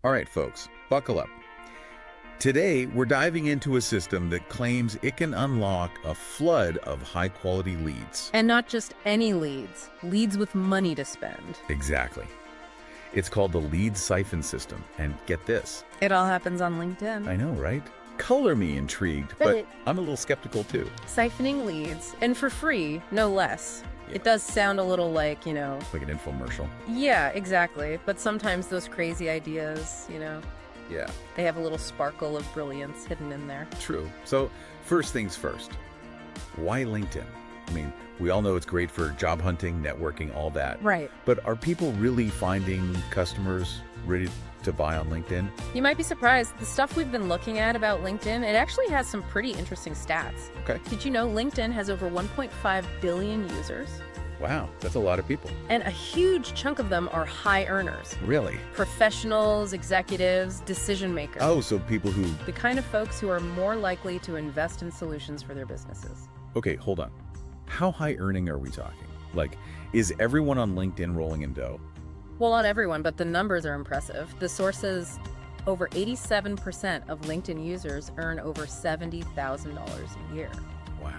All right, folks, buckle up. Today, we're diving into a system that claims it can unlock a flood of high-quality leads. And not just any leads, leads with money to spend. Exactly. It's called the Lead Siphon System, and get this. It all happens on LinkedIn. I know, right? Color me intrigued, but I'm a little skeptical too. Siphoning leads, and for free, no less. Yeah. It does sound a little like, Like an infomercial. Yeah, exactly. But sometimes those crazy ideas, Yeah, they have a little sparkle of brilliance hidden in there. true. So, first things first. Why LinkedIn? I mean, we all know it's great for job hunting, networking, all that. Right. But are people really finding customers ready to buy on LinkedIn? You might be surprised. The stuff we've been looking at about LinkedIn, it actually has some pretty interesting stats. Okay. Did you know LinkedIn has over 1.5 billion users? Wow, that's a lot of people. And a huge chunk of them are high earners. Really? Professionals, executives, decision makers. Oh, so people who... The kind of folks who are more likely to invest in solutions for their businesses. Okay, hold on. How high earning are we talking? Like, is everyone on LinkedIn rolling in dough? Well, not everyone, but the numbers are impressive. The source says over 87% of LinkedIn users earn over $70,000 a year. Wow.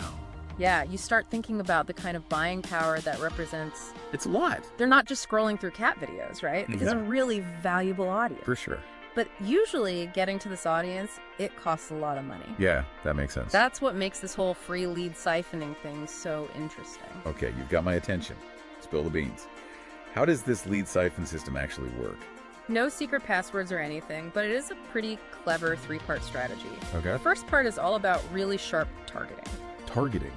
Yeah, you start thinking about the kind of buying power that represents. It's a lot. They're not just scrolling through cat videos, right? It's a really valuable audience. For sure. But usually getting to this audience, it costs a lot of money. Yeah, that makes sense. That's what makes this whole free lead siphoning thing so interesting. Okay, you've got my attention. Spill the beans. How does this lead siphon system actually work? No secret passwords or anything, but it is a pretty clever three-part strategy. Okay. The first part is all about really sharp targeting. Targeting.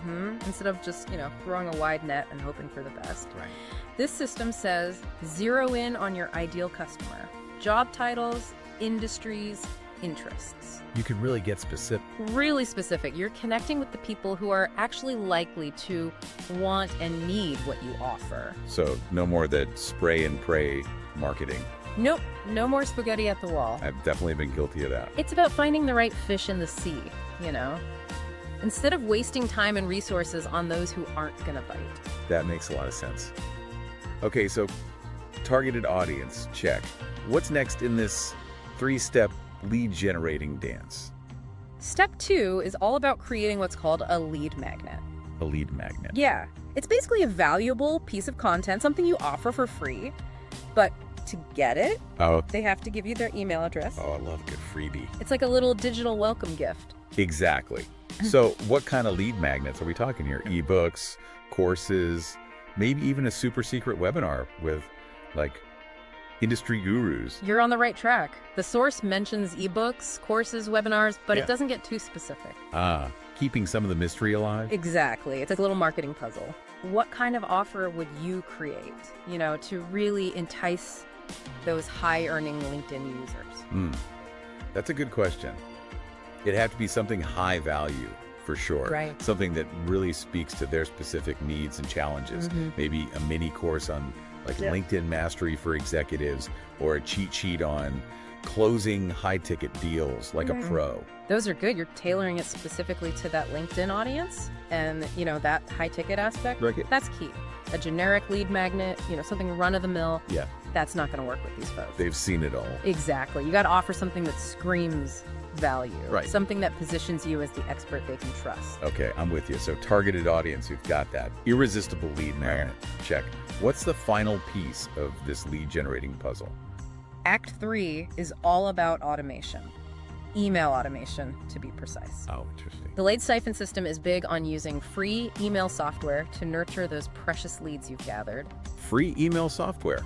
Instead of just, throwing a wide net and hoping for the best. Right. This system says zero in on your ideal customer. Job titles, industries, interests. You can really get specific. Really specific. You're connecting with the people who are actually likely to want and need what you offer. So no more that spray and pray marketing. Nope, no more spaghetti at the wall. I've definitely been guilty of that. It's about finding the right fish in the sea, Instead of wasting time and resources on those who aren't gonna bite. That makes a lot of sense. Okay, so targeted audience, check. What's next in this three-step lead generating dance? Step 2 is all about creating what's called a lead magnet. A lead magnet. Yeah, it's basically a valuable piece of content, something you offer for free, but to get it, they have to give you their email address. Oh, I love a good freebie. It's like a little digital welcome gift. Exactly. So what kind of lead magnets are we talking here? Ebooks, courses, maybe even a super secret webinar with like industry gurus. You're on the right track. The source mentions ebooks, courses, webinars, but it doesn't get too specific. Keeping some of the mystery alive? Exactly. It's a little marketing puzzle. What kind of offer would you create, to really entice those high-earning LinkedIn users? That's a good question. It'd have to be something high value, for sure. Right. Something that really speaks to their specific needs and challenges. Maybe a mini course on LinkedIn mastery for executives, or a cheat sheet on closing high-ticket deals like a pro. Those are good. You're tailoring it specifically to that LinkedIn audience and, that high-ticket aspect. Right. That's key. A generic lead magnet, something run-of-the-mill. Yeah. That's not going to work with these folks. They've seen it all. Exactly. You got to offer something that screams value. Right. Something that positions you as the expert they can trust. Okay, I'm with you. So targeted audience, you've got that. Irresistible lead magnet. Check. What's the final piece of this lead generating puzzle? Act 3 is all about automation. Email automation, to be precise. Oh, interesting. The Lead Siphon System is big on using free email software to nurture those precious leads you've gathered. Free email software.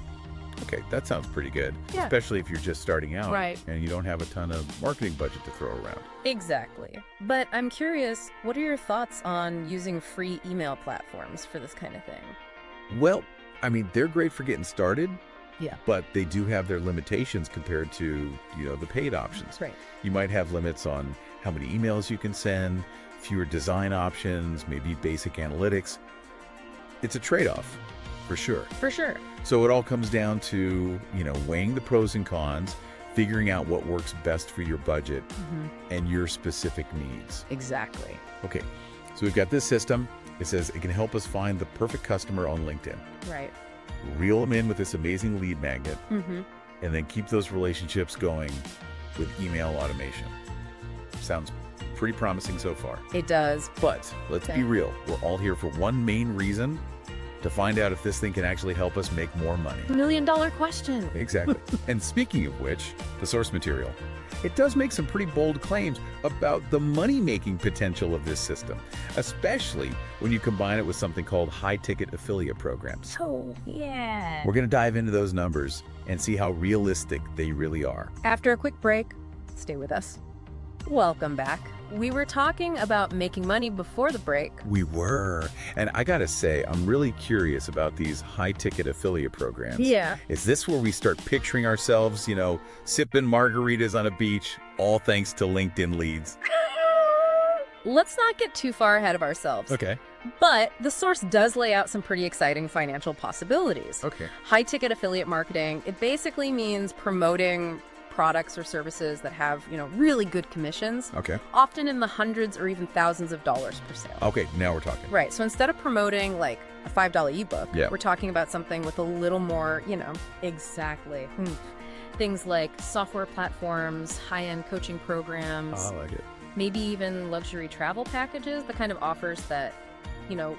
Okay, that sounds pretty good. Yeah. Especially if you're just starting out. Right. And you don't have a ton of marketing budget to throw around. Exactly. But I'm curious, what are your thoughts on using free email platforms for this kind of thing? Well, I mean, they're great for getting started. Yeah. But they do have their limitations compared to, the paid options. Right. You might have limits on how many emails you can send, fewer design options, maybe basic analytics. It's a trade-off, for sure. For sure. So it all comes down to, weighing the pros and cons, figuring out what works best for your budget and your specific needs. Exactly. Okay, so we've got this system. It says it can help us find the perfect customer on LinkedIn. Right. Reel them in with this amazing lead magnet. and then keep those relationships going with email automation. Sounds pretty promising so far. It does. But let's be real. We're all here for one main reason: to find out if this thing can actually help us make more money. $1 million question. Exactly. And speaking of which, the source material, it does make some pretty bold claims about the money-making potential of this system, especially when you combine it with something called high-ticket affiliate programs. Oh, yeah. We're going to dive into those numbers and see how realistic they really are. After a quick break, stay with us. Welcome back. We were talking about making money before the break. We were. And I gotta say, I'm really curious about these high-ticket affiliate programs. Yeah. Is this where we start picturing ourselves, sipping margaritas on a beach, all thanks to LinkedIn leads? Let's not get too far ahead of ourselves. Okay. But the source does lay out some pretty exciting financial possibilities. Okay. High-ticket affiliate marketing, it basically means promoting products or services that have, really good commissions. Okay. Often in the hundreds or even thousands of dollars per sale. Okay, now we're talking. Right. So instead of promoting like a $5 ebook, Yeah. we're talking about something with a little more, Exactly. Things like software platforms, high-end coaching programs, I like it. maybe even luxury travel packages, the kind of offers that,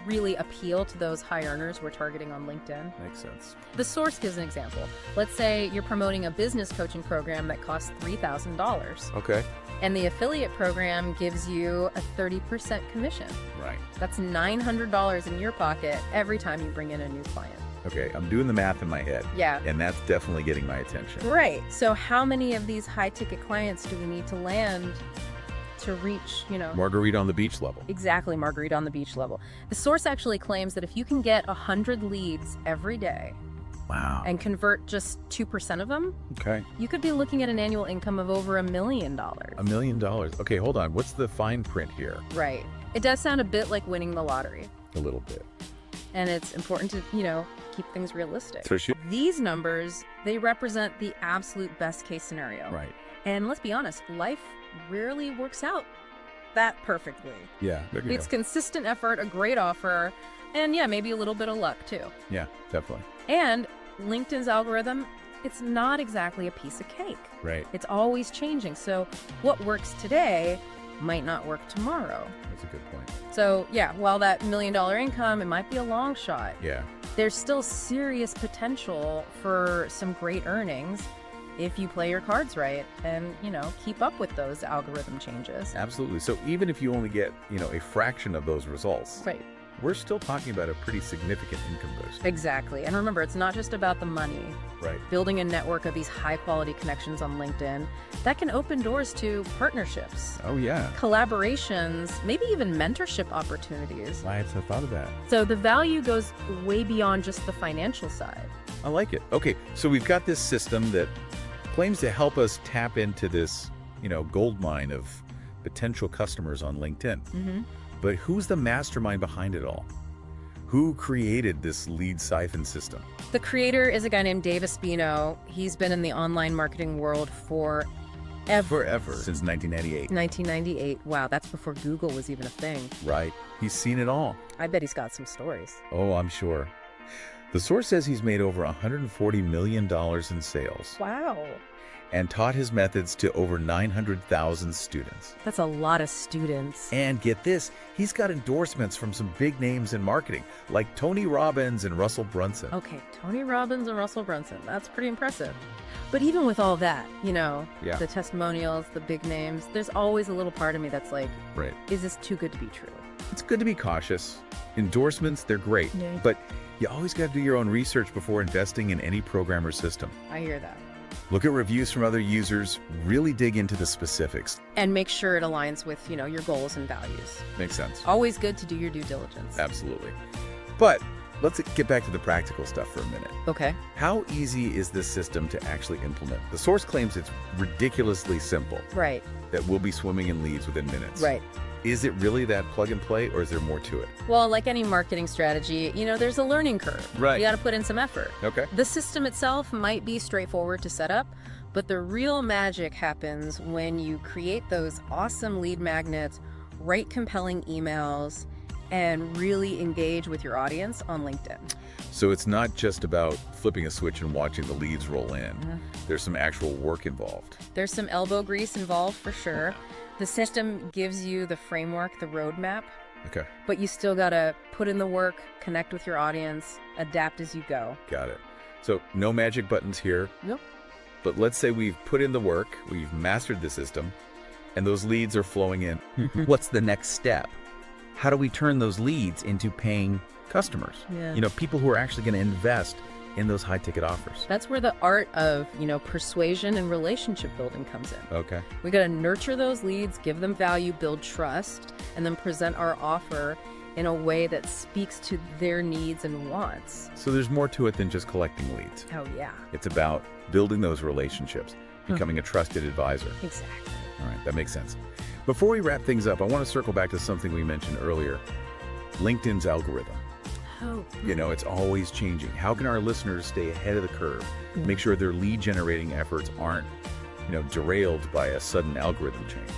really appeal to those high earners we're targeting on LinkedIn. Makes sense. The source gives an example. Let's say you're promoting a business coaching program that costs $3,000, Okay. and the affiliate program gives you a 30% commission. Right. That's $900 in your pocket every time you bring in a new client. Okay, I'm doing the math in my head. Yeah. And that's definitely getting my attention. Right. So how many of these high-ticket clients do we need to land to reach, Margarita on the beach level. exactly margarita on the beach level? The source actually claims that if you can get 100 leads every day Wow. and convert just 2% of them, Okay. you could be looking at an annual income of over $1 million. $1 million. Okay, hold on. What's the fine print here? Right. It does sound a bit like winning the lottery. A little bit. And it's important to, keep things realistic. So These numbers, they represent the absolute best case scenario. Right. And let's be honest, life rarely works out that perfectly. Yeah. It's consistent effort, a great offer, and maybe a little bit of luck too. Yeah, definitely. And LinkedIn's algorithm, it's not exactly a piece of cake. Right. It's always changing. So what works today might not work tomorrow. That's a good point. So while that $1 million income, it might be a long shot. Yeah. There's still serious potential for some great earnings if you play your cards right and, keep up with those algorithm changes. Absolutely. So even if you only get, a fraction of those results, Right. we're still talking about a pretty significant income boost. Exactly. And remember, it's not just about the money. Right. Building a network of these high-quality connections on LinkedIn, that can open doors to partnerships, Oh, yeah. collaborations, maybe even mentorship opportunities. I hadn't thought of that. So the value goes way beyond just the financial side. I like it. Okay, so we've got this system that claims to help us tap into this, gold mine of potential customers on LinkedIn. Mm-hmm. But who's the mastermind behind it all? Who created this Lead Siphon System? The creator is a guy named Dave Espino. He's been in the online marketing world forever. Since 1998. 1998. Wow, that's before Google was even a thing. Right. He's seen it all. I bet he's got some stories. Oh, I'm sure. The source says he's made over $140 million in sales Wow. and taught his methods to over 900,000 students. That's a lot of students. And get this, he's got endorsements from some big names in marketing, like Tony Robbins and Russell Brunson. Okay, Tony Robbins and Russell Brunson. That's pretty impressive. But even with all that, the testimonials, the big names, there's always a little part of me that's like, Right. is this too good to be true? It's good to be cautious. Endorsements, they're great, Yeah. but you always got to do your own research before investing in any program or system. I hear that. Look at reviews from other users, really dig into the specifics. And make sure it aligns with, your goals and values. Makes sense. Always good to do your due diligence. Absolutely. But let's get back to the practical stuff for a minute. Okay. How easy is this system to actually implement? The source claims it's ridiculously simple, Right. that we'll be swimming in leads within minutes. Right. Is it really that plug and play, or is there more to it? Well, like any marketing strategy, there's a learning curve. Right. You got to put in some effort. Okay. The system itself might be straightforward to set up, but the real magic happens when you create those awesome lead magnets, write compelling emails, and really engage with your audience on LinkedIn. So it's not just about flipping a switch and watching the leads roll in. There's some actual work involved. There's some elbow grease involved for sure. The system gives you the framework, the roadmap, Okay, but you still gotta put in the work, connect with your audience, adapt as you go. got it. So no magic buttons here. Nope. But let's say we've put in the work, we've mastered the system, and those leads are flowing in. What's the next step? How do we turn those leads into paying customers? Yeah. You know, people who are actually going to invest in those high-ticket offers. That's where the art of, persuasion and relationship building comes in. Okay. We gotta nurture those leads, give them value, build trust, and then present our offer in a way that speaks to their needs and wants. So there's more to it than just collecting leads. Oh yeah, It's about building those relationships, becoming a trusted advisor. exactly. All right, that makes sense. Before we wrap things up, I want to circle back to something we mentioned earlier, LinkedIn's algorithm. Oh, It's always changing. How can our listeners stay ahead of the curve? Make sure their lead generating efforts aren't, derailed by a sudden algorithm change.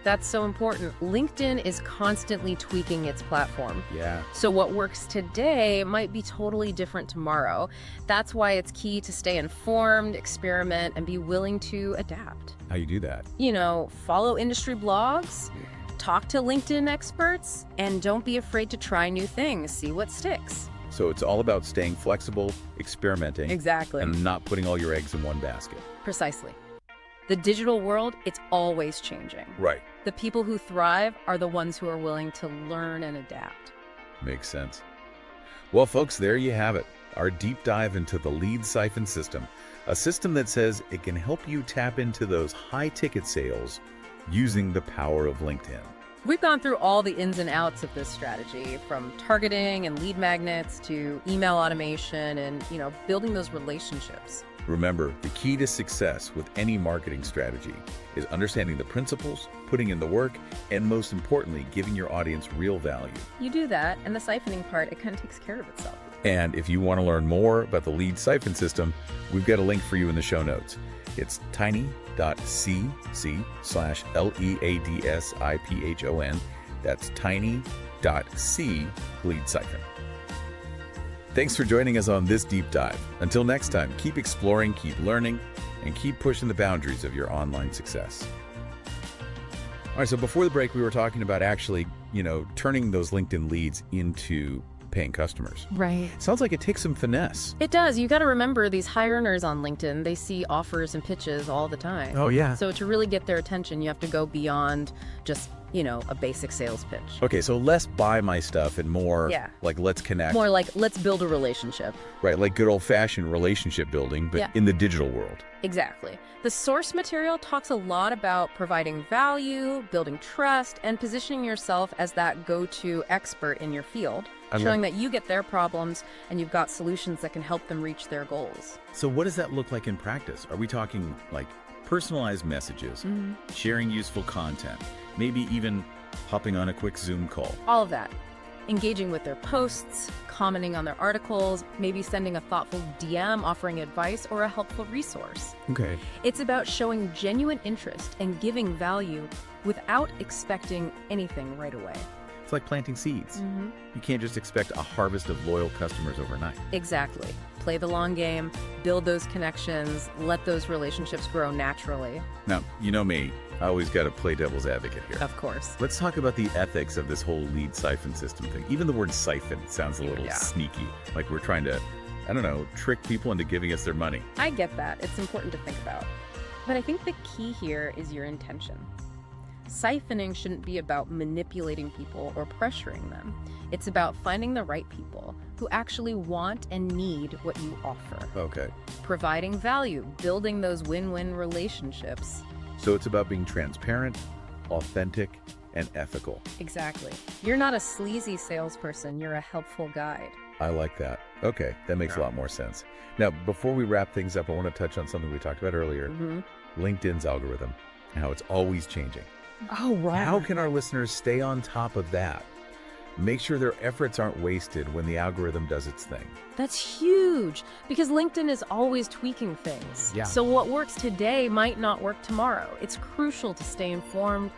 that's so important. LinkedIn is constantly tweaking its platform. Yeah. So what works today might be totally different tomorrow. That's why it's key to stay informed, experiment, and be willing to adapt. How you do that? Follow industry blogs, talk to LinkedIn experts, and don't be afraid to try new things. See what sticks. So it's all about staying flexible, experimenting, Exactly. and not putting all your eggs in one basket. Precisely. The digital world, it's always changing. Right. The people who thrive are the ones who are willing to learn and adapt. Makes sense. Well, folks, there you have it. Our deep dive into the Lead Siphon System, a system that says it can help you tap into those high-ticket sales using the power of LinkedIn. We've gone through all the ins and outs of this strategy, from targeting and lead magnets to email automation and, building those relationships. Remember, the key to success with any marketing strategy is understanding the principles, putting in the work, and most importantly, giving your audience real value. You do that, and the siphoning part, it kind of takes care of itself. And if you want to learn more about the Lead Siphon System, we've got a link for you in the show notes. It's tiny.cc/LEADSIPHON. That's tiny.c Lead Siphon. Thanks for joining us on this deep dive. Until next time, keep exploring, keep learning, and keep pushing the boundaries of your online success. All right, so before the break, we were talking about actually, turning those LinkedIn leads into paying customers. Right. Sounds like it takes some finesse. It does. You got to remember, these high earners on LinkedIn, they see offers and pitches all the time. Oh, yeah. So to really get their attention, you have to go beyond just, a basic sales pitch. Okay, so less buy my stuff and more like let's connect. More like, let's build a relationship. Right, like good old-fashioned relationship building, but in the digital world. Exactly. The source material talks a lot about providing value, building trust, and positioning yourself as that go-to expert in your field, showing that you get their problems and you've got solutions that can help them reach their goals. So what does that look like in practice? Are we talking like personalized messages, sharing useful content, maybe even hopping on a quick Zoom call? All of that. Engaging with their posts, commenting on their articles, maybe sending a thoughtful DM offering advice or a helpful resource. Okay. It's about showing genuine interest and giving value without expecting anything right away. It's like planting seeds. You can't just expect a harvest of loyal customers overnight. Exactly. Play the long game, build those connections, let those relationships grow naturally. Now, you know me, I always got to play devil's advocate here. Of course. Let's talk about the ethics of this whole lead siphon system thing. Even the word siphon sounds a little sneaky, like we're trying to, trick people into giving us their money. I get that. It's important to think about. But I think the key here is your intention. Siphoning shouldn't be about manipulating people or pressuring them. It's about finding the right people who actually want and need what you offer. Okay. Providing value, building those win-win relationships. So it's about being transparent, authentic, and ethical. Exactly. You're not a sleazy salesperson, you're a helpful guide. I like that. Okay, that makes a lot more sense. Now, before we wrap things up, I want to touch on something we talked about earlier, LinkedIn's algorithm, and how it's always changing. Oh, right. How can our listeners stay on top of that? Make sure their efforts aren't wasted when the algorithm does its thing. That's huge, because LinkedIn is always tweaking things. Yeah. So what works today might not work tomorrow. It's crucial to stay informed,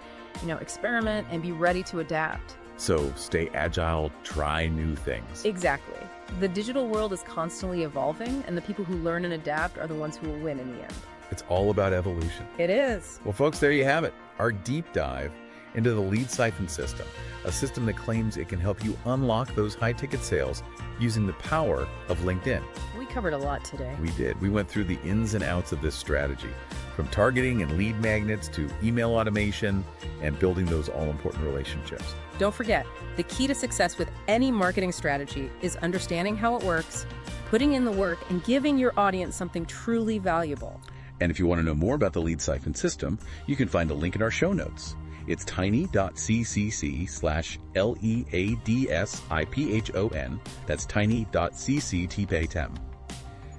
experiment, and be ready to adapt. So stay agile, try new things. Exactly. The digital world is constantly evolving, and the people who learn and adapt are the ones who will win in the end. It's all about evolution. It is. Well, folks, there you have it. Our deep dive into the Lead Siphon System, a system that claims it can help you unlock those high-ticket sales using the power of LinkedIn. We covered a lot today. We did. We went through the ins and outs of this strategy, from targeting and lead magnets to email automation and building those all-important relationships. Don't forget, the key to success with any marketing strategy is understanding how it works, putting in the work, and giving your audience something truly valuable. And if you want to know more about the Lead Siphon System, you can find a link in our show notes. It's tiny.cc/LEADSIPHON. That's tiny.cctpaytem.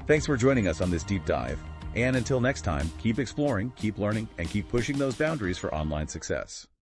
Thanks for joining us on this deep dive. And until next time, keep exploring, keep learning, and keep pushing those boundaries for online success.